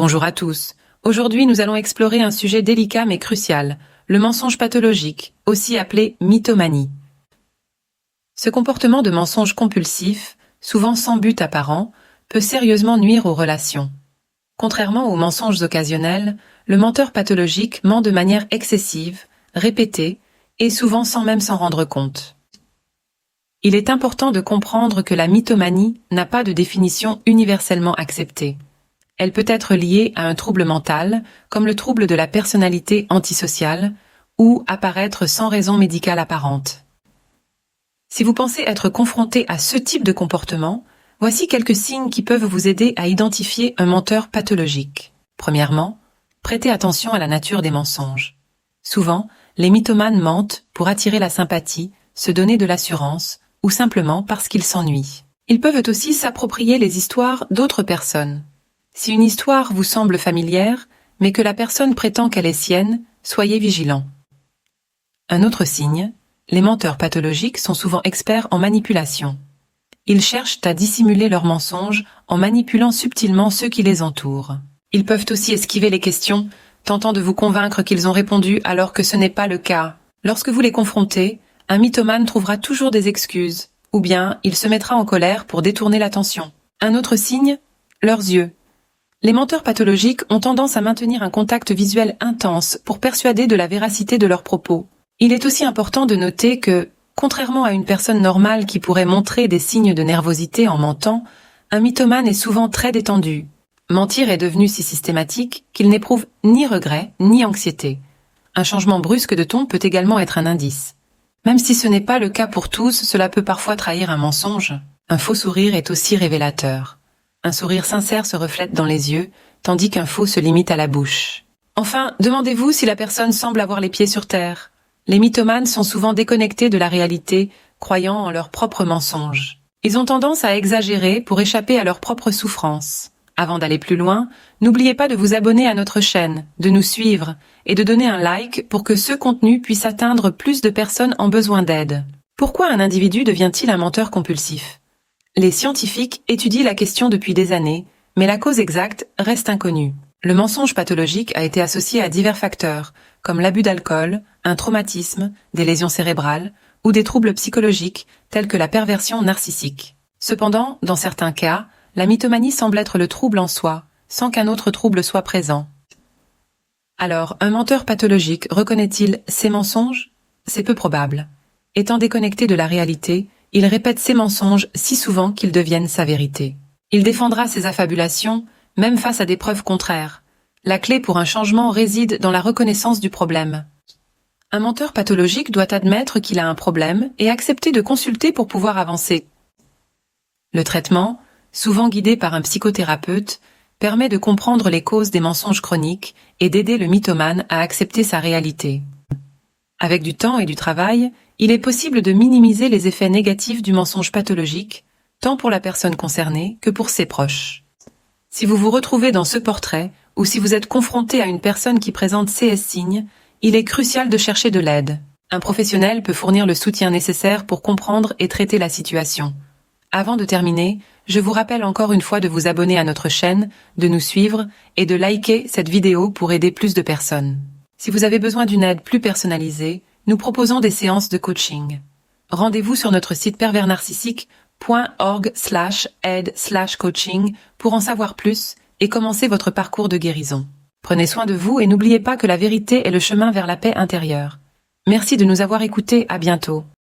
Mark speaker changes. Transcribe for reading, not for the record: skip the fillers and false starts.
Speaker 1: Bonjour à tous. Aujourd'hui, nous allons explorer un sujet délicat mais crucial, le mensonge pathologique, aussi appelé mythomanie. Ce comportement de mensonge compulsif, souvent sans but apparent, peut sérieusement nuire aux relations. Contrairement aux mensonges occasionnels, le menteur pathologique ment de manière excessive, répétée, et souvent sans même s'en rendre compte. Il est important de comprendre que la mythomanie n'a pas de définition universellement acceptée. Elle peut être liée à un trouble mental, comme le trouble de la personnalité antisociale, ou apparaître sans raison médicale apparente. Si vous pensez être confronté à ce type de comportement, voici quelques signes qui peuvent vous aider à identifier un menteur pathologique. Premièrement, prêtez attention à la nature des mensonges. Souvent, les mythomanes mentent pour attirer la sympathie, se donner de l'assurance, ou simplement parce qu'ils s'ennuient. Ils peuvent aussi s'approprier les histoires d'autres personnes. Si une histoire vous semble familière, mais que la personne prétend qu'elle est sienne, soyez vigilant. Un autre signe, les menteurs pathologiques sont souvent experts en manipulation. Ils cherchent à dissimuler leurs mensonges en manipulant subtilement ceux qui les entourent. Ils peuvent aussi esquiver les questions, tentant de vous convaincre qu'ils ont répondu alors que ce n'est pas le cas. Lorsque vous les confrontez, un mythomane trouvera toujours des excuses, ou bien il se mettra en colère pour détourner l'attention. Un autre signe, leurs yeux. Les menteurs pathologiques ont tendance à maintenir un contact visuel intense pour persuader de la véracité de leurs propos. Il est aussi important de noter que, contrairement à une personne normale qui pourrait montrer des signes de nervosité en mentant, un mythomane est souvent très détendu. Mentir est devenu si systématique qu'il n'éprouve ni regret ni anxiété. Un changement brusque de ton peut également être un indice. Même si ce n'est pas le cas pour tous, cela peut parfois trahir un mensonge. Un faux sourire est aussi révélateur. Un sourire sincère se reflète dans les yeux, tandis qu'un faux se limite à la bouche. Enfin, demandez-vous si la personne semble avoir les pieds sur terre. Les mythomanes sont souvent déconnectés de la réalité, croyant en leurs propres mensonges. Ils ont tendance à exagérer pour échapper à leurs propres souffrances. Avant d'aller plus loin, n'oubliez pas de vous abonner à notre chaîne, de nous suivre et de donner un like pour que ce contenu puisse atteindre plus de personnes en besoin d'aide. Pourquoi un individu devient-il un menteur compulsif ? Les scientifiques étudient la question depuis des années, mais la cause exacte reste inconnue. Le mensonge pathologique a été associé à divers facteurs, comme l'abus d'alcool, un traumatisme, des lésions cérébrales ou des troubles psychologiques tels que la perversion narcissique. Cependant, dans certains cas, la mythomanie semble être le trouble en soi, sans qu'un autre trouble soit présent. Alors, un menteur pathologique reconnaît-il ses mensonges ? C'est peu probable. Étant déconnecté de la réalité, il répète ses mensonges si souvent qu'ils deviennent sa vérité. Il défendra ses affabulations, même face à des preuves contraires. La clé pour un changement réside dans la reconnaissance du problème. Un menteur pathologique doit admettre qu'il a un problème et accepter de consulter pour pouvoir avancer. Le traitement, souvent guidé par un psychothérapeute, permet de comprendre les causes des mensonges chroniques et d'aider le mythomane à accepter sa réalité. Avec du temps et du travail, il est possible de minimiser les effets négatifs du mensonge pathologique, tant pour la personne concernée que pour ses proches. Si vous vous retrouvez dans ce portrait, ou si vous êtes confronté à une personne qui présente ces signes, il est crucial de chercher de l'aide. Un professionnel peut fournir le soutien nécessaire pour comprendre et traiter la situation. Avant de terminer, je vous rappelle encore une fois de vous abonner à notre chaîne, de nous suivre et de liker cette vidéo pour aider plus de personnes. Si vous avez besoin d'une aide plus personnalisée, nous proposons des séances de coaching. Rendez-vous sur notre site perversnarcissique.org/aide/coaching pour en savoir plus et commencer votre parcours de guérison. Prenez soin de vous et n'oubliez pas que la vérité est le chemin vers la paix intérieure. Merci de nous avoir écoutés, à bientôt.